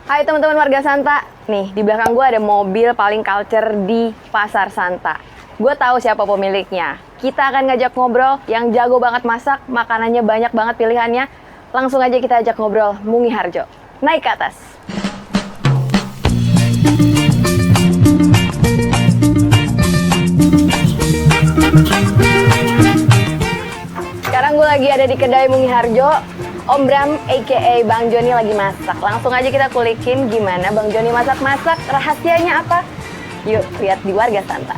Hai teman-teman warga Santa. Nih, di belakang gue ada mobil paling culture di Pasar Santa. Gue tahu siapa pemiliknya. Kita akan ngajak ngobrol yang jago banget masak, makanannya banyak banget pilihannya. Langsung aja kita ajak ngobrol Mungi Harjo. Naik ke atas. Sekarang gue lagi ada di kedai Mungi Harjo. Om Bram aka Bang Joni lagi masak. Langsung aja kita kulikin gimana Bang Joni masak-masak, rahasianya apa? Yuk lihat di Warga Santa.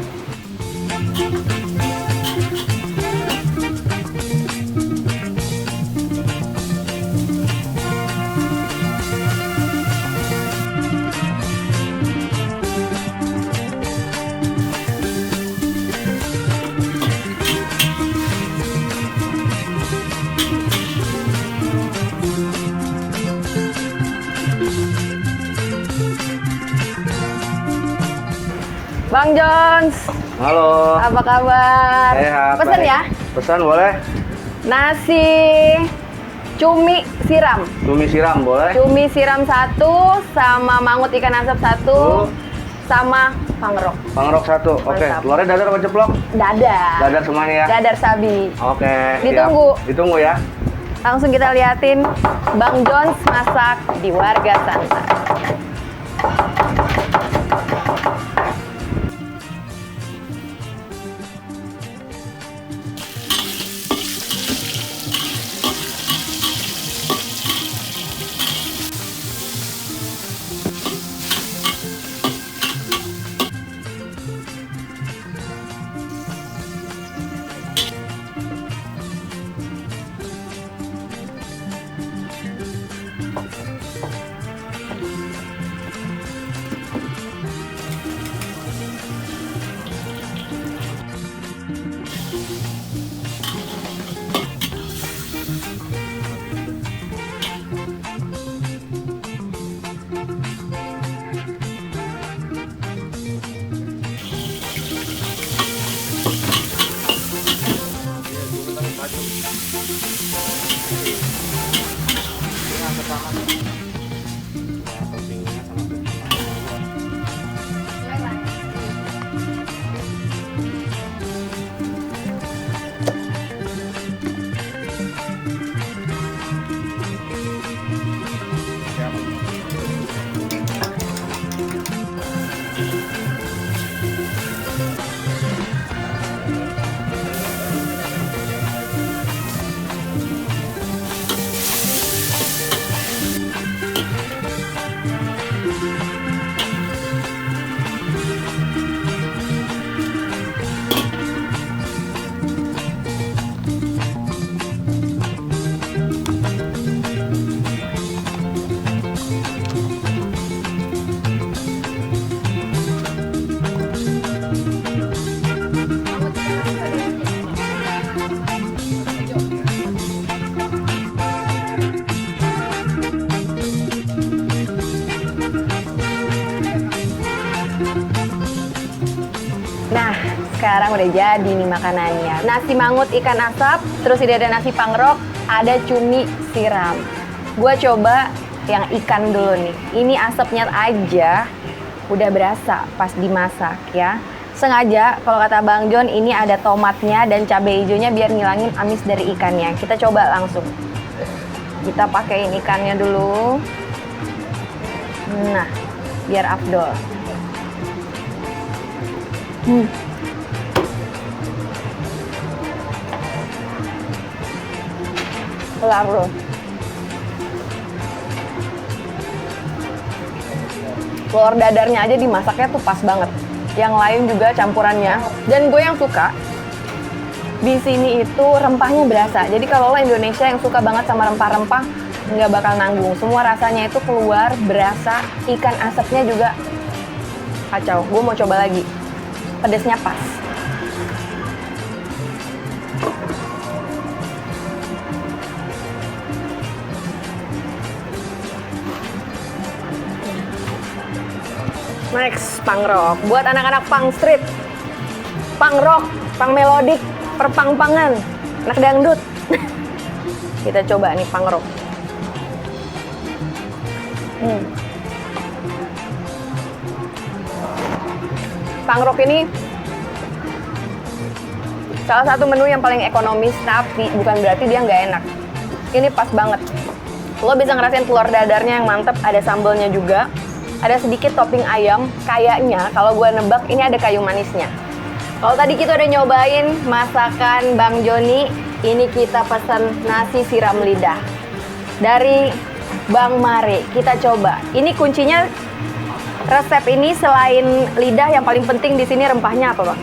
Bang Jons, Halo. apa kabar? Sehat. Pesen baik. ya? Pesan boleh? Nasi cumi siram. Cumi siram boleh? Cumi siram 1, sama mangut ikan asap 1, sama pangrok. Pangrok 1. Oke. Mantap. Telurnya dadar apa ceplok? Dadar. Dadar semuanya ya? Dadar sabi. Oke. Ditunggu. Siap. Ditunggu ya. Langsung kita liatin Bang Jons masak di Warga Santa. Nah, sekarang udah jadi nih makanannya. Nasi mangut ikan asap, terus ini ada nasi pangrok, ada cumi siram. Gua coba yang ikan dulu nih. Ini asapnya aja udah berasa pas dimasak ya. Sengaja kalau kata Bang Jon ini ada tomatnya dan cabai hijaunya biar ngilangin amis dari ikannya. Kita coba langsung. Kita pakein ikannya dulu. Nah, biar afdol. Kelar bro. Telur dadarnya aja dimasaknya tuh pas banget. Yang lain juga campurannya. Dan gue yang suka di sini itu rempahnya berasa. Jadi kalau lo Indonesia yang suka banget sama rempah-rempah nggak bakal nanggung. Semua rasanya itu keluar berasa. Ikan asapnya juga kacau. Gue mau coba lagi. Pedesnya pas. Next, pangrok. Buat anak-anak pang street, pang rock, pang melodik, perpang-pangan, anak dangdut. Kita coba nih pangrok. Pangrok ini salah satu menu yang paling ekonomis, tapi bukan berarti dia nggak enak. Ini pas banget. Lo bisa ngerasain telur dadarnya yang mantep, ada sambelnya juga, ada sedikit topping ayam. Kayaknya kalau gue nebak ini ada kayu manisnya. Kalau tadi kita udah nyobain masakan Bang Joni, ini kita pesan nasi siram lidah dari Bang Mare. Kita coba. Ini kuncinya resep ini selain lidah yang paling penting di sini rempahnya apa, Bang?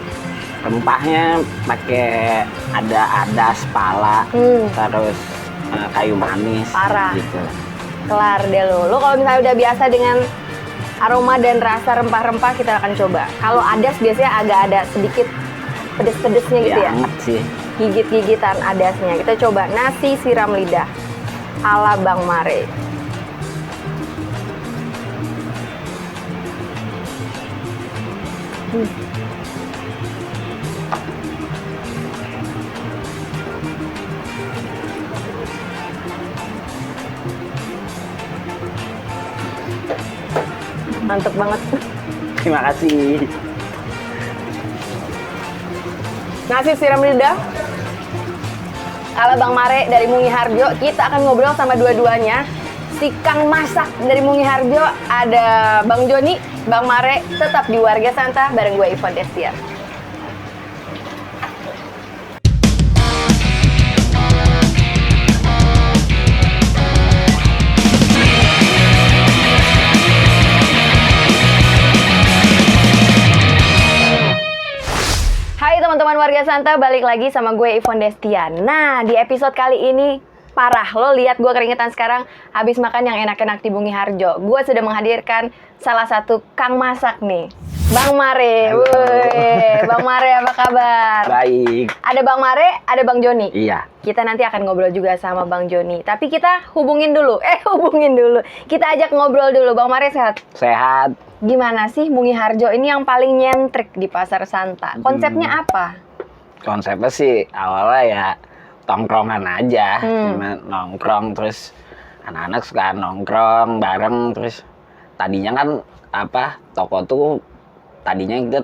Rempahnya pakai ada adas, pala, terus kayu manis. Parah. Gitu. Kelar deh lo. Lo kalau misalnya udah biasa dengan aroma dan rasa rempah-rempah, kita akan coba. Kalau adas biasanya agak ada sedikit pedes-pedesnya gitu ya. Banget sih. Gigit-gigitan adasnya. Kita coba nasi siram lidah ala Bang Mare. Mantep banget. Terima kasih. Nasi siram lidah ala Bang Mare dari Mungi Harjo. Kita akan ngobrol sama dua-duanya. Si Kang Masak dari Mungi Harjo, ada Bang Joni, Bang Mare. Tetap di Warga Santa bareng gue Ivonne Destian. Hai teman-teman Warga Santa, balik lagi sama gue Ivonne Destian. Nah, di episode kali ini parah, lo lihat gue keringetan sekarang habis makan yang enak-enak di Mungi Harjo. Gue sudah menghadirkan salah satu Kang Masak nih, Bang Mare. Woi, Bang Mare apa kabar? Baik. Ada Bang Mare, ada Bang Joni. Iya. Kita nanti akan ngobrol juga sama Bang Joni. Tapi kita hubungin dulu. Kita ajak ngobrol dulu. Bang Mare sehat? Sehat. Gimana sih Mungi Harjo ini yang paling nyentrik di Pasar Santa? Konsepnya apa? Konsepnya sih awalnya ya tongkrongan aja. Cuma nongkrong, terus anak-anak suka nongkrong bareng. Terus tadinya kan toko tuh tadinya kita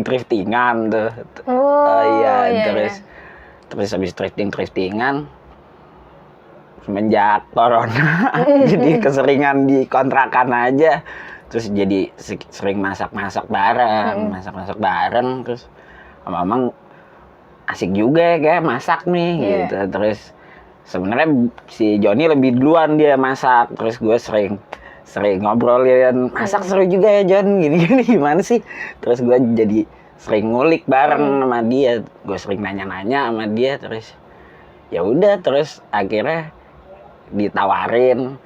thriftingan tuh. Iya. Terus habis thriftingan semenjak corona jadi keseringan di kontrakan aja. Terus jadi sering masak-masak bareng, terus emang asik juga ya kayak masak nih gitu. Terus sebenarnya si Joni lebih duluan dia masak, terus gue sering ngobrolin masak seru juga ya Jon, gini gimana sih. Terus gue jadi sering ngulik bareng sama dia, gue sering nanya-nanya sama dia. Terus ya udah, terus akhirnya ditawarin,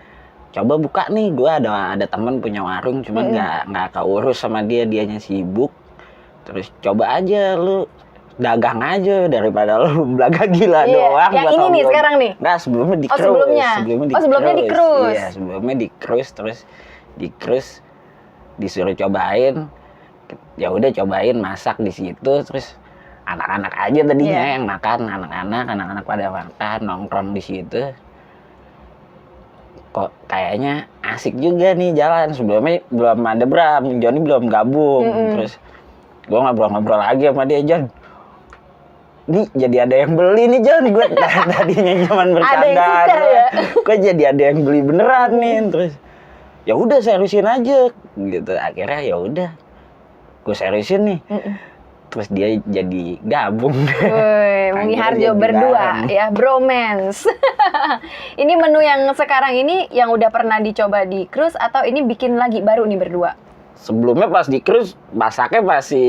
coba buka nih, gue ada temen punya warung, cuman nggak keurus sama dianya sibuk. Terus coba aja lu dagang aja daripada lu belaga gila doang. Yang ini nih sekarang nih. Nah, sebelumnya di cruise. Sebelumnya di cruise. Iya, sebelumnya di cruise. Terus di cruise disuruh cobain. Ya udah cobain masak di situ. Terus anak-anak aja tadinya yang makan, anak-anak pada makan, nongkrong di situ. Kok kayaknya asik juga nih jalan. Sebelumnya belum ada Bram, Joni belum gabung. Terus gue ngobrol-ngobrol lagi sama dia, Jon. Nih jadi ada yang beli nih Jon. Gue tadinya cuma bercandaan. Kok jadi ada yang beli beneran nih. Terus ya udah seriusin aja gitu. Akhirnya ya udah gue seriusin nih. Terus dia jadi gabung. Mungi Harjo berdua ya, bromance. Ini menu yang sekarang ini yang udah pernah dicoba di cruise atau ini bikin lagi baru nih berdua? Sebelumnya pas di cruise masaknya pasti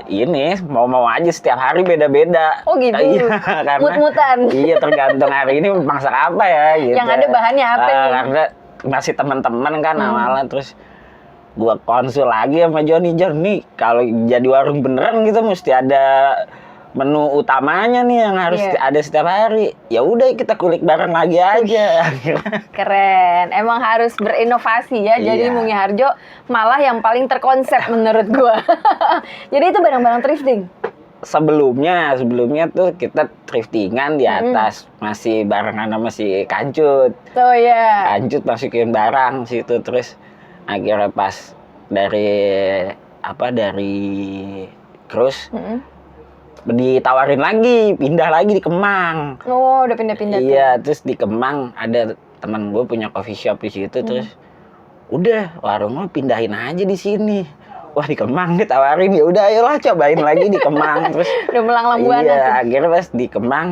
ini mau aja setiap hari beda-beda. Oh gitu. Iya, karena mut-mutan. Iya, tergantung hari ini masak apa ya gitu. Yang ada bahannya apa nih? Karena masih teman-teman kan awalnya. Terus gua konsul lagi sama Joni, nih kalau jadi warung beneran gitu mesti ada menu utamanya nih yang harus ada setiap hari. Ya udah kita kulik bareng lagi aja. Keren, emang harus berinovasi ya. Jadi Mungi Harjo malah yang paling terkonsep menurut gua. Jadi itu barang-barang thrifting. Sebelumnya tuh kita thriftingan di atas, masih barengan sama si Kancut. Oh iya. Kancut masukin barang situ. Terus akhirnya pas dari Cruise ditawarin lagi, pindah lagi di Kemang. Oh, udah pindah-pindah tuh. Iya, terus di Kemang ada teman gue punya coffee shop di situ, terus udah warung lo pindahin aja di sini. Wah, di Kemang ditawarin, ya udah ayolah cobain lagi di Kemang. Terus Udah melanglang buana iya, tuh. akhirnya pas di Kemang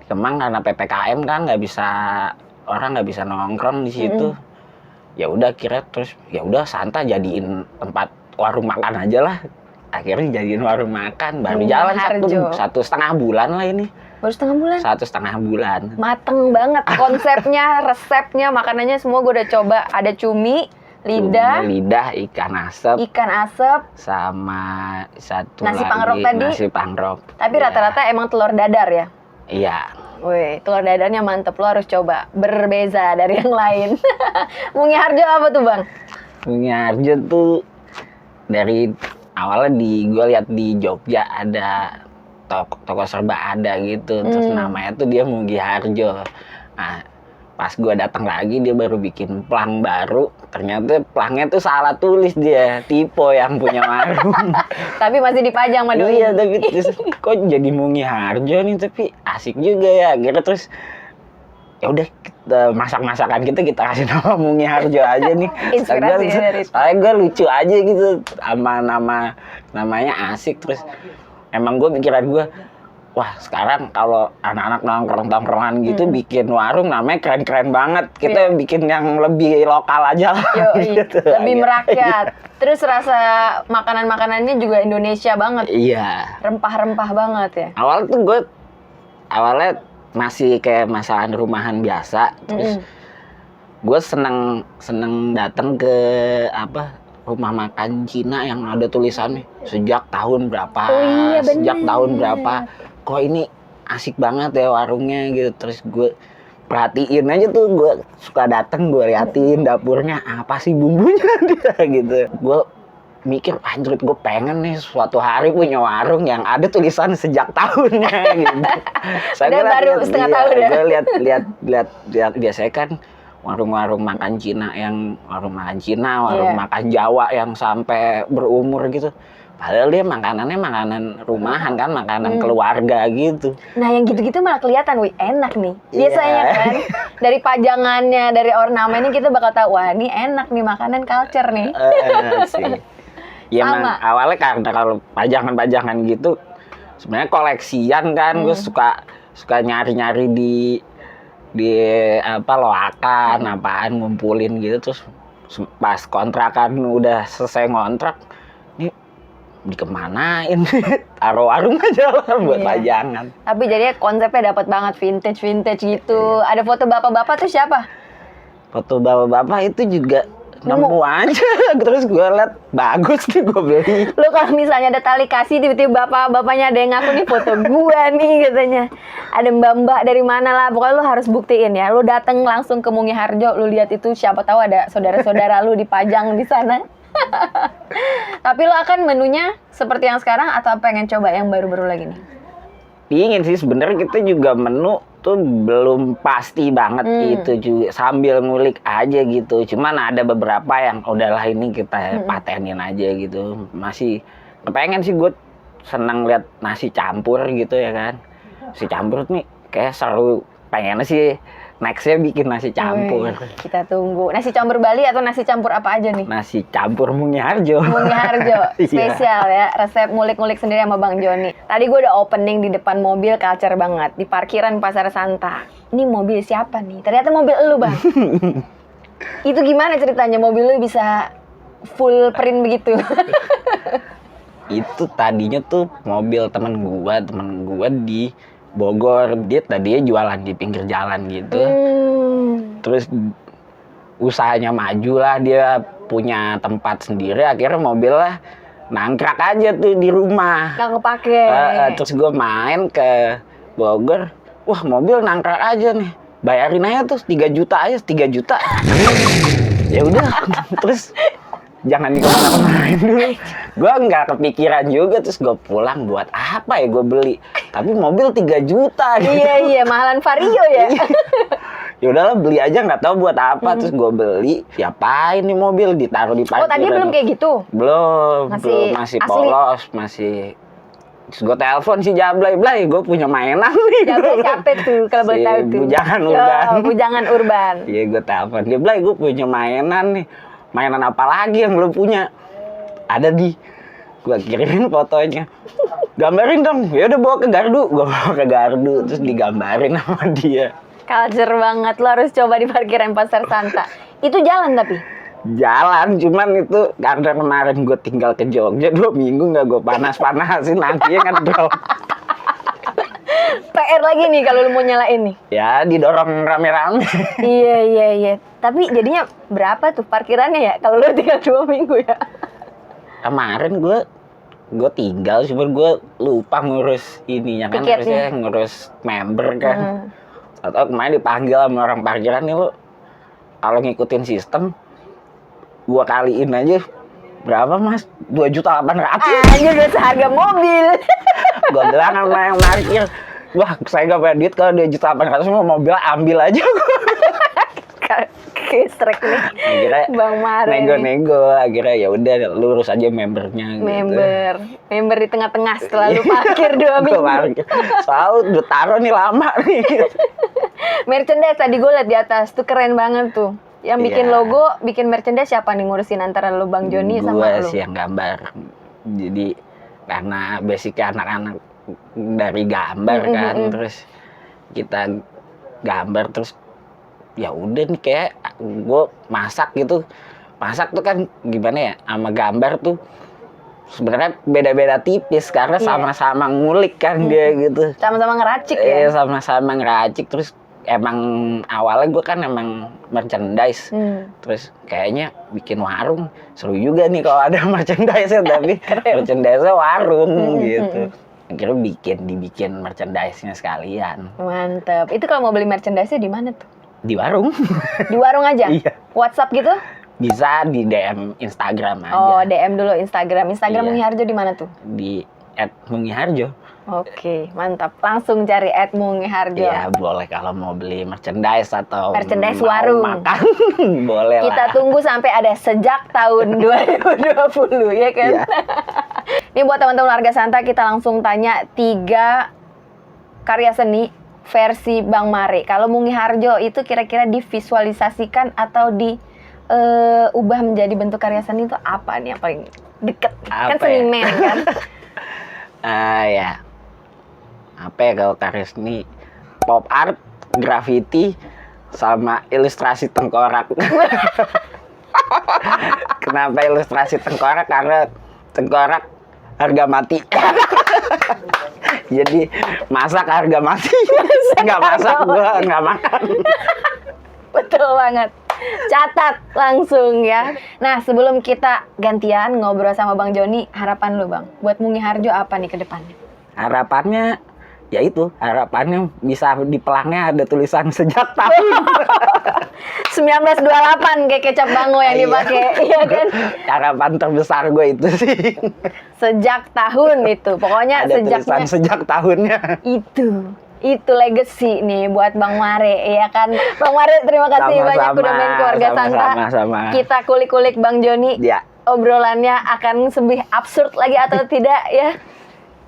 karena PPKM kan orang nggak bisa nongkrong di situ. Ya udah kira terus ya udah santai jadiin tempat warung makan aja lah. Akhirnya jadiin warung makan, baru jalan satu setengah bulan lah ini. Baru setengah bulan? 1,5 bulan. Mateng banget konsepnya, resepnya, makanannya semua gue udah coba. Ada cumi, lidah, ikan asap, sama satu nasi lagi pangrok tadi. nasi pangrok. Tapi rata-rata emang telur dadar ya? Iya. Wih, telur dadarnya mantep, lo harus coba. Berbeza dari yang lain. Mungi Harjo apa tuh bang? Mungi Harjo tuh dari awalnya gue lihat di Jogja ada toko serba ada gitu, terus namanya tuh dia Mungi Harjo. Nah, pas gue datang lagi dia baru bikin plang baru, ternyata plangnya tuh salah tulis dia, tipe yang punya warung. Tapi masih dipajang sama doi. Iya, tapi terus kok jadi Mungi Harjo nih, tapi asik juga ya. Akhirnya terus ya udah masakan kita kasih nama Mungi Harjo aja nih. Inspirasi dari itu. Soalnya gue lucu aja gitu sama namanya asik. Terus emang pikiran gue, wah sekarang kalau anak-anak nongkrong-nongkrongan gitu bikin warung namanya keren-keren banget. Kita bikin yang lebih lokal aja lah. Gitu. Lebih merakyat. Terus rasa makanan-makanannya juga Indonesia banget. Iya. Rempah-rempah banget ya. Awalnya masih kayak masakan rumahan biasa. Terus gue seneng datang ke rumah makan Cina yang ada tulisannya sejak tahun berapa, kok ini asik banget ya warungnya gitu. Terus gue perhatiin aja tuh, gue suka dateng, gue liatin dapurnya apa sih bumbunya dia gitu. Gue mikir, anjir gue pengen nih suatu hari punya warung yang ada tulisan sejak tahunnya gitu. Udah baru setengah tahun ya. Gue lihat biasanya kan warung makan Cina, warung makan Jawa yang sampai berumur gitu. Padahal dia makanannya makanan rumahan kan, makanan keluarga gitu. Nah yang gitu-gitu malah kelihatan, wih enak nih. Biasanya kan dari pajangannya, dari ornamennya kita bakal tahu, wah ini enak nih makanan culture nih. Sih. Ya emang awalnya karena kalau pajangan-pajangan gitu sebenarnya koleksian kan, gue suka nyari-nyari di loakan apaan ngumpulin gitu. Terus pas kontrakan udah selesai ngontrak, ini dikemanain? Taruh warung aja lah buat pajangan. Tapi jadinya konsepnya dapat banget, vintage gitu. Ada foto bapak-bapak tuh siapa? Foto bapak-bapak itu juga nemu aja. Terus gue liat bagus nih, gue beli. Lo kalau misalnya ada tali kasih, tiba-tiba bapaknya ada yang ngaku nih foto gue nih katanya. Ada mbak-mbak dari mana lah, pokoknya lo harus buktiin ya. Lo dateng langsung ke Mungi Harjo, lo lihat itu, siapa tahu ada saudara-saudara lo dipajang di sana. Tapi lo akan menunya seperti yang sekarang atau pengen coba yang baru-baru lagi nih? Pingin sih sebenarnya, kita juga menu tuh belum pasti banget itu juga, sambil ngulik aja gitu. Cuman ada beberapa yang udahlah ini kita patenin aja gitu. Masih kepengen sih, gue seneng lihat nasi campur gitu ya kan. Nasi campur nih kayak seru, pengen sih nextnya bikin nasi campur. Kita tunggu. Nasi campur Bali atau nasi campur apa aja nih? Nasi campur Mungi Harjo. Mungi Harjo, spesial ya. Resep ngulik-ngulik sendiri sama Bang Joni. Tadi gue udah opening di depan mobil, culture banget. Di parkiran Pasar Santa. Ini mobil siapa nih? Ternyata mobil elu Bang. Itu gimana ceritanya mobil lu bisa full print begitu? Itu tadinya tuh mobil temen gua di Bogor. Dia tadinya jualan di pinggir jalan gitu. Terus usahanya maju lah, dia punya tempat sendiri. Akhirnya mobilnya nangkrak aja tuh di rumah. Nggak kepake. Terus gue main ke Bogor, wah mobil nangkrak aja nih. Bayarin aja tuh 3 juta aja, 3 juta. Ya udah, terus jangan dikemana-kenain dulu. Gue nggak kepikiran juga, terus gue pulang buat apa ya gue beli. Tapi mobil 3 juta gitu. Iya, mahalan Vario ya. ya udahlah beli aja, nggak tahu buat apa. Terus gue beli, diapain nih mobil, ditaruh di parkiran. Oh, tadi belum kayak gitu? Belum, Masih belum, masih asli? polos, masih. Terus gue telepon si Jablay, Blay, gue punya mainan nih. Jablay siapa tuh kalau boleh Si tahu tuh? Bujangan Urban. Oh, Bujangan Urban. Iya, gue telepon dia, Blay, gue punya mainan nih. Mainan apa lagi yang lo punya? Ada di, gue kirimin fotonya. Gambarin dong, ya udah bawa ke gardu. Gue bawa ke gardu, terus digambarin sama dia. Culture banget, lo harus coba di parkiran Pasar Santa. Itu jalan tapi? Jalan, cuman itu karena kemarin gue tinggal ke Jogja 2 minggu nggak gue panas-panasin, nantinya kan drop. PR lagi nih kalau lu mau nyalain nih. Ya didorong rame-rame. Iya. Tapi jadinya berapa tuh parkirannya ya kalau lu tinggal 2 minggu ya? Kemarin gue tinggal, cuman gue lupa ngurus ininya kan, Tiketnya. harusnya ngurus member kan. Atau kemarin dipanggil sama orang parkiran nih, lo kalau ngikutin sistem 2 kaliin aja berapa mas? 2.800.000. Anjir udah seharga mobil. Gue bilang sama yang parkir, wah saya gak punya duit, kalau 2.800.000 mau mobil ambil aja. Kestrek nih. Akhirnya Bang Mare. nego-nego, akhirnya ya udah lu urus aja membernya gitu. Member di tengah-tengah setelah lu parkir 2 Gua minggu. parkir. Soalnya udah taruh nih lama nih. Merchandise tadi gue liat di atas tuh keren banget tuh. Yang bikin Iya. logo, bikin merchandise siapa nih ngurusin antara lu Bang Joni sama Gua lu? sih yang gambar. Jadi karena basicnya anak-anak dari gambar kan, terus kita gambar, terus ya udah nih kayak gue masak gitu. Masak tuh kan gimana ya, sama gambar tuh sebenarnya beda-beda tipis karena Iya. sama-sama ngulik kan dia gitu. Sama-sama ngeracik ya? Sama-sama ngeracik. Terus emang awalnya gue kan emang merchandise. Terus kayaknya bikin warung seru juga nih kalau ada merchandise-nya, tapi merchandise-nya warung gitu. Akhirnya dibikin merchandise-nya sekalian. Mantep. Itu kalau mau beli merchandise-nya di mana tuh? Di warung. Di warung aja? Iya. WhatsApp gitu? Bisa di DM Instagram aja. Oh, DM dulu Instagram. Instagram Iya. Mungi Harjo di mana tuh? Di @mungiharjo. Oke, mantap. Langsung cari @Mungi Harjo. Iya, boleh kalau mau beli merchandise atau Merchandise mau warung. makan. Boleh Kita lah. tunggu sampai ada sejak tahun 2020 ya kan? Iya. Ini buat teman-teman warga Santa, kita langsung tanya 3 karya seni versi Bang Mare. Kalau Mungi Harjo itu kira-kira divisualisasikan atau diubah menjadi bentuk karya seni itu apa nih yang paling deket? Kan Apa ya? seniman kan? Ya. Apa ya kalau karya seni? Pop art, graffiti, sama ilustrasi tengkorak. Kenapa ilustrasi tengkorak? Karena tengkorak harga mati. Jadi masak harga mati. Nggak masak gua nggak makan. Betul banget. Catat langsung ya. Nah, sebelum kita gantian ngobrol sama Bang Joni, harapan lu Bang, buat Mungi Harjo apa nih ke depannya? Harapannya ya itu, harapannya bisa di pelangnya ada tulisan sejak tahun 1928 kayak kecap bango yang Iya. dipakai, iya kan? harapan terbesar gue itu sih. Sejak tahun itu, pokoknya Ada sejaknya tulisan sejak tahunnya. itu legacy nih buat Bang Mare, ya kan? Bang Mare, terima kasih Sama-sama, banyak udah main keluarga Santa. sama-sama. Kita kulik-kulik Bang Joni. Ya. Obrolannya akan lebih absurd lagi atau tidak ya?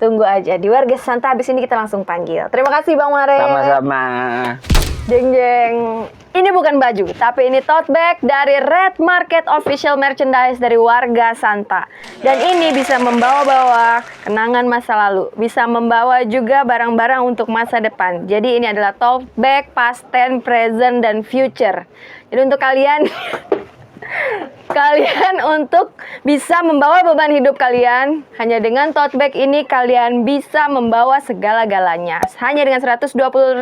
Tunggu aja di Warga Santa, habis ini kita langsung panggil. Terima kasih Bang Mare. Sama-sama. Jeng jeng. Ini bukan baju, tapi ini tote bag dari Red Market Official Merchandise dari Warga Santa. Dan ini bisa membawa-bawa kenangan masa lalu, bisa membawa juga barang-barang untuk masa depan. Jadi ini adalah tote bag past tense, present, dan future. Jadi untuk kalian untuk bisa membawa beban hidup kalian, hanya dengan tote bag ini kalian bisa membawa segala-galanya. Hanya dengan Rp120.000,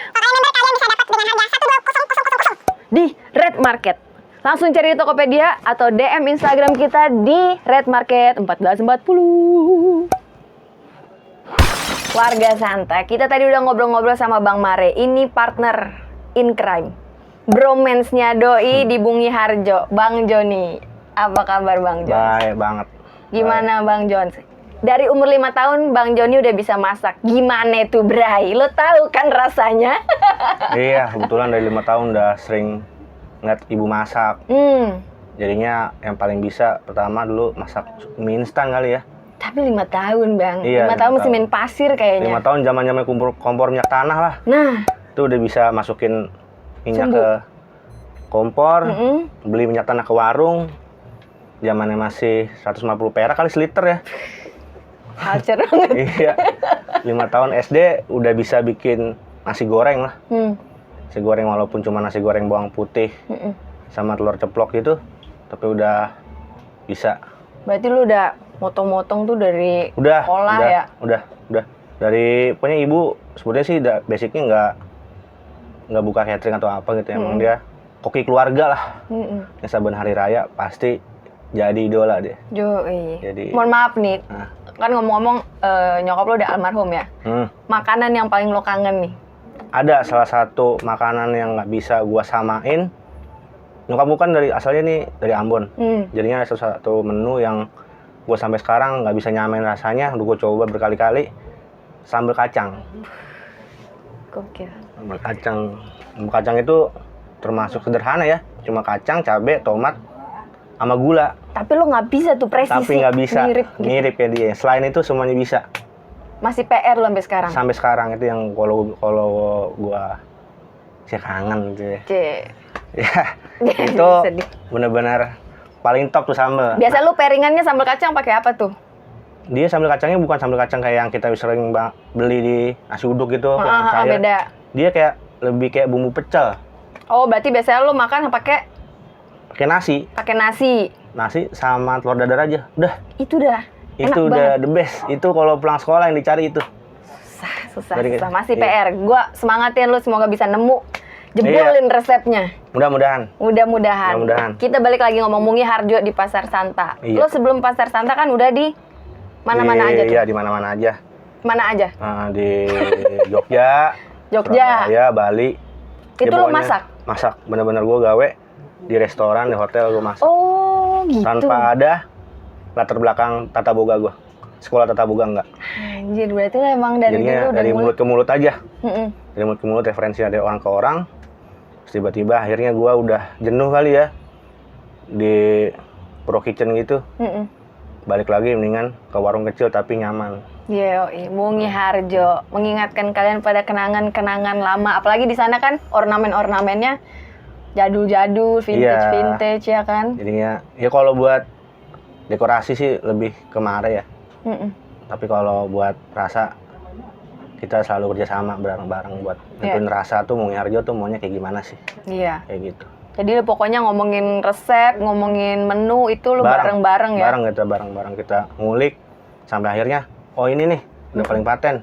pakai member kalian bisa dapat dengan harga 120.000 di Red Market. Langsung cari di Tokopedia atau DM Instagram kita di Red Market 1440. Warga Santa, kita tadi udah ngobrol-ngobrol sama Bang Mare. Ini partner in crime, bromance-nya doi di Mungi Harjo, Bang Joni. Apa kabar Bang Jon? Baik banget. Gimana Bang Jon? Dari umur 5 tahun Bang Joni udah bisa masak. Gimana tuh, Bray? Lo tahu kan rasanya? Iya, kebetulan dari 5 tahun udah sering ngeliat ibu masak. Jadinya yang paling bisa pertama dulu masak mie instan kali ya. Tapi 5 tahun, Bang. Iya, 5 tahun 5 mesti main pasir kayaknya. 5 tahun zaman kompor minyak tanah lah. Nah, Itu udah bisa masukin minyak Sumbu. ke kompor, beli minyak tanah ke warung. Zamannya masih 150 perak kali seliter ya. culture banget. Iya. 5 tahun SD udah bisa bikin nasi goreng lah. Nasi goreng walaupun cuma nasi goreng bawang putih sama telur ceplok gitu, tapi udah bisa. Berarti lu udah motong-motong tuh dari sekolah ya? Udah. Dari pokoknya ibu sebenarnya sih basicnya nggak buka catering atau apa gitu. Emang dia koki keluarga lah. Yang saben hari raya pasti jadi idola dia. Jadi- Mohon maaf nih, Nah. kan ngomong-ngomong nyokap lo udah almarhum ya? Makanan yang paling lo kangen nih? Ada salah satu makanan yang nggak bisa gua samain. Nyokap gua kan asalnya nih dari Ambon. Jadinya ada salah satu menu yang gua sampai sekarang nggak bisa nyamain rasanya. Udah gua coba berkali-kali. Sambal kacang. Gokil. Sambal kacang itu termasuk sederhana ya. Cuma kacang, cabai, tomat, sama gula. Tapi lo nggak bisa tuh presisi. Tapi nggak bisa Mirip gitu. ya dia. Selain itu semuanya bisa. Masih PR lo sampai sekarang? Sampai sekarang itu yang kalau gua sih kangen gitu ya. Ya, itu Sedih. benar-benar paling top tuh sambal. Biasa lu pairingannya sambal kacang pakai apa tuh? Dia sambal kacangnya bukan sambal kacang kayak yang kita sering beli di nasi uduk gitu, yang cair. Beda. Dia kayak lebih kayak bumbu pecel. Oh, berarti biasanya lu makan pakai Nasi nasi. sama telur dadar aja. Udah. Itu dah. Enak Itu udah banget. the best. Itu kalau pulang sekolah yang dicari itu. Susah. Dari- Masih iya. PR. Gua semangatin lu semoga bisa nemu. Jebolin resepnya. Mudah-mudahan. Mudah-mudahan. Kita balik lagi ngomong Mungi Harjo di Pasar Santa. Iya. Lo sebelum Pasar Santa kan udah di mana-mana aja tuh? Iya, di mana-mana aja. Mana aja? Di Jogja, Jogja. Surabaya, Bali. Itu Ya, lo pokoknya masak? Masak. Bener-bener gue gawe di restoran, di hotel gue masak. Oh, gitu. Tanpa ada latar belakang tata boga gue. Sekolah tata boga enggak. Anjir, berarti lo emang dari Jadinya dulu udah dari mulai. mulut ke mulut aja. Mm-mm. Dari mulut ke mulut, referensi dari orang ke orang. Terus tiba-tiba akhirnya gue udah jenuh kali ya di pro kitchen gitu. Mm-mm. Balik lagi mendingan ke warung kecil tapi nyaman. Yoi, Mungi Harjo mengingatkan kalian pada kenangan-kenangan lama. Apalagi di sana kan ornamen-ornamennya jadul-jadul, vintage-vintage ya kan? Jadinya ya kalau buat dekorasi sih lebih ke mare ya. Mm-mm. Tapi kalau buat rasa kita selalu kerjasama bareng-bareng buat nentuin rasa tuh Mungi Harjo tuh maunya kayak gimana sih? Iya. Kayak gitu. Jadi lu pokoknya ngomongin resep, ngomongin menu itu lu bareng-bareng ya? Bareng kita ngulik sampai akhirnya oh ini nih udah paling paten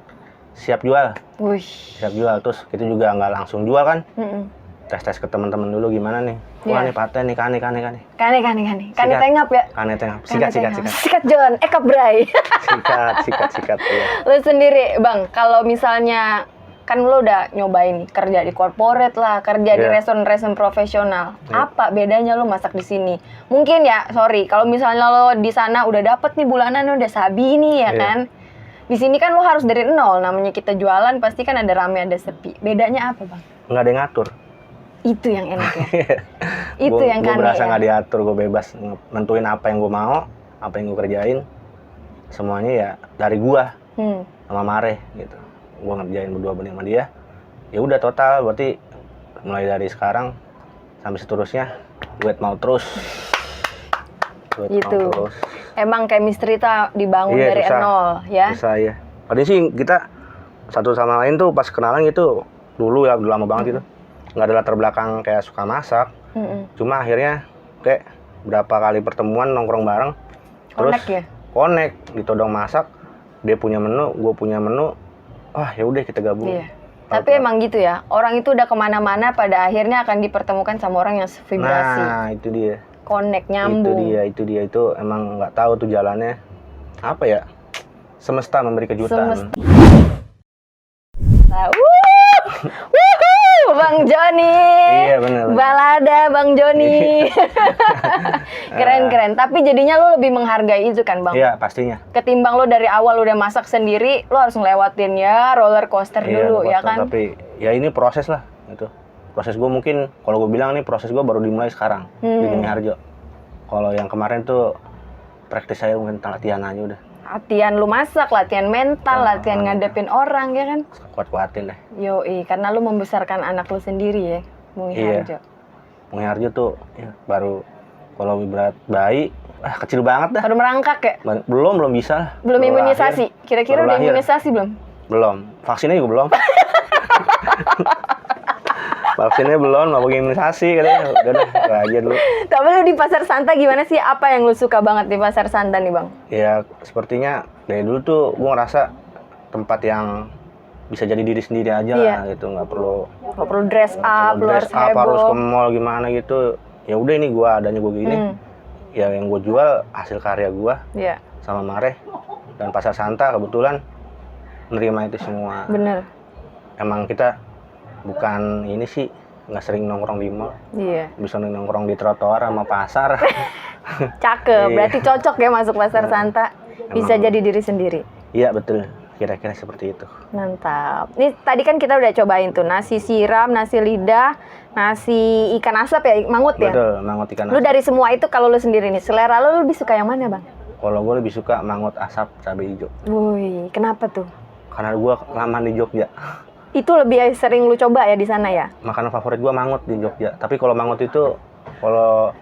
siap jual. Wih. Siap jual terus kita juga nggak langsung jual kan? Mm-mm. Tes ke teman-teman dulu gimana nih? Wah nih paten nih kane. Kane tengap ya? Kane tengah. Kane Sikat. tengap. Sikat John, Eka Bray. Sikat. Iya. Lu sendiri, Bang, kalau misalnya kan lu udah nyobain nih, kerja di corporate lah, kerja di Iya. restoran profesional. Iya. Apa bedanya lu masak di sini? Mungkin ya, sorry, kalau misalnya lo di sana udah dapet nih bulanan udah sabi nih ya Iya. kan. Di sini kan lu harus dari nol, namanya kita jualan pasti kan ada rame ada sepi. Bedanya apa, Bang? Nggak ada yang ngatur. Itu yang enak ya. Itu Gua- yang gua kane berasa ya. nggak diatur, gue bebas nentuin apa yang gue mau, apa yang gue kerjain. Semuanya ya dari gua sama Mare gitu. Gua ngerjain berdua sama dia. Ya udah total berarti mulai dari sekarang sampai seterusnya duet mau terus. Gitu. Emang chemistry tak dibangun Iya, dari susah. nol ya. Bisa ya. Tadi sih kita satu sama lain tuh pas kenalan gitu dulu ya udah lama banget gitu. Nggak ada latar belakang kayak suka masak. Cuma akhirnya kayak berapa kali pertemuan nongkrong bareng. Terus Connect ya? connect ditodong masak. Dia punya menu, gue punya menu. Ah ya udah kita gabung. Iya. Tapi emang gitu ya, orang itu udah kemana-mana pada akhirnya akan dipertemukan sama orang yang vibrasi, Nah itu dia. connect, nyambung. Itu dia itu emang nggak tahu tuh jalannya apa ya. Semesta memberi kejutan. Nah, wuhuu, Bang Bang Joni. Iya, bener. Balada Bang Joni. Keren. Tapi jadinya lo lebih menghargai itu kan, Bang? Iya, pastinya. Ketimbang lo dari awal udah masak sendiri, lo harus ngelewatin ya roller coaster dulu, ya kan? Tapi ya ini proses lah, gitu. Proses gue mungkin, kalau gue bilang nih proses gue baru dimulai sekarang di Bumi Harjo. Kalau yang kemarin tuh praktis saya mungkin latihan aja udah. Latihan lu masak, latihan mental, latihan ngadepin orang, ya kan? Kuat-kuatin deh. Yoi, karena lu membesarkan anak lu sendiri ya, Bumi Harjo. Bumi Harjo tuh ya, baru kalau berat bayi, kecil banget dah. Baru merangkak ya? Belum bisa lah. Belum Baru imunisasi? lahir. Kira-kira Baru udah lahir. imunisasi belum? Belum. Vaksinnya juga belum. Vaksinnya belum, mau pakai imunisasi katanya. Udah dah, gua aja dulu. Tapi lu di Pasar Santa gimana sih? Apa yang lu suka banget di Pasar Santa nih, Bang? Ya, sepertinya dari dulu tuh gue ngerasa tempat yang bisa jadi diri sendiri aja lah gitu, nggak perlu dress up, lu harus harus ke heboh. mall gimana gitu. Ya udah ini gue adanya gue gini. Ya yang gue jual hasil karya gue Iya, sama Mare dan Pasar Santa kebetulan menerima itu semua. bener. Emang kita bukan ini sih nggak sering nongkrong di mall, Iya. bisa nongkrong di trotoar sama pasar. Cakep, Iya. berarti cocok ya masuk Pasar Santa. Bisa jadi diri sendiri. Iya betul, kira-kira seperti itu. Mantap. Ini tadi kan kita udah cobain tuh nasi siram, nasi lidah, nasi ikan asap ya, mangut ya. Betul, mangut ikan Lu asap. dari semua itu kalau lu sendiri nih, selera lu lebih suka yang mana, Bang? Kalau gue lebih suka mangut asap cabai hijau. Wih, kenapa tuh? Karena gue lama di Jogja. Itu lebih sering lu coba ya di sana ya? Makanan favorit gue mangut di Jogja. Tapi kalau mangut itu kalau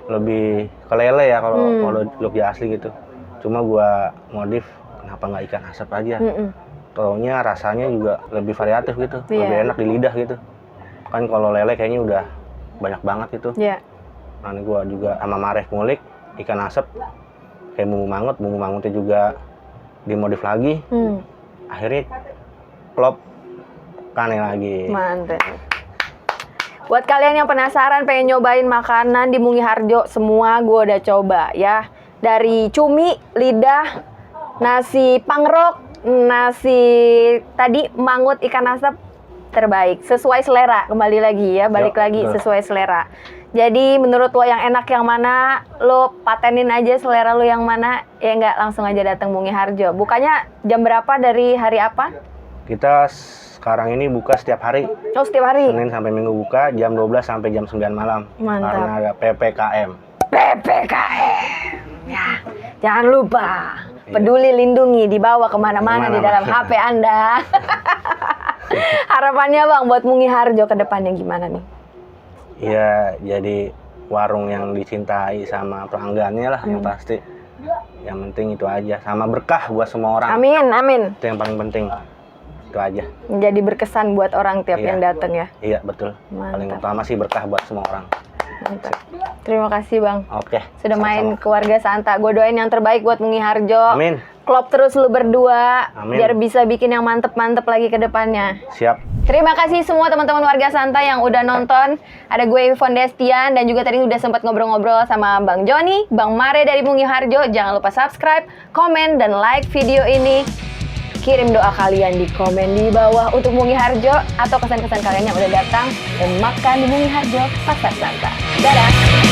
lebih ke lele ya kalau Jogja asli gitu. Cuma gue modif kenapa nggak ikan asap aja. Taunya rasanya juga lebih variatif gitu, lebih enak di lidah gitu. Kan kalau lele kayaknya udah banyak banget gitu. Iya. Nah ini gue juga sama Mareh ngulik ikan asap kayak bumbu mangutnya juga dimodif lagi. Akhirnya klop kane lagi. Mantap. Buat kalian yang penasaran pengen nyobain makanan di Mungi Harjo, semua gue udah coba ya. Dari cumi, lidah, nasi pangrok, nasi tadi mangut ikan asap terbaik. Sesuai selera, kembali lagi ya, balik lagi betul. sesuai selera. Jadi menurut lo yang enak yang mana, lo patenin aja selera lo yang mana, ya nggak langsung aja datang Mungi Harjo. Bukanya jam berapa dari hari apa? Kita sekarang ini buka setiap hari. Oh, setiap hari? Senin sampai Minggu buka jam 12 sampai jam 9 malam. Mantap. Karena ada PPKM. PPKM. Ya, jangan lupa peduli lindungi dibawa kemana-mana di dalam HP Anda. Harapannya Bang buat Mungi Harjo ke depannya gimana nih? Ya, jadi warung yang dicintai sama pelanggannya lah yang pasti. Yang penting itu aja. Sama berkah buat semua orang. Amin, amin. Itu yang paling penting. Itu aja. Menjadi berkesan buat orang tiap yang datang ya. Iya, betul. Mantap. Paling utama sih berkah buat semua orang. Mantap. Terima kasih Bang. Oke. Sudah main sama-sama. ke Warga Santa. Gue doain yang terbaik buat Mungi Harjo. Amin. Klop terus lu berdua. Amin. Biar bisa bikin yang mantep-mantep lagi ke depannya. Siap. Terima kasih semua teman-teman Warga Santa yang udah nonton. Ada gue Yvonne Destian dan juga tadi udah sempat ngobrol-ngobrol sama Bang Joni, Bang Mare dari Mungi Harjo. Jangan lupa subscribe, komen, dan like video ini. Kirim doa kalian di komen di bawah untuk Mungi Harjo atau kesan-kesan kalian yang udah datang dan makan di Mungi Harjo Pasar Santa. Dadah!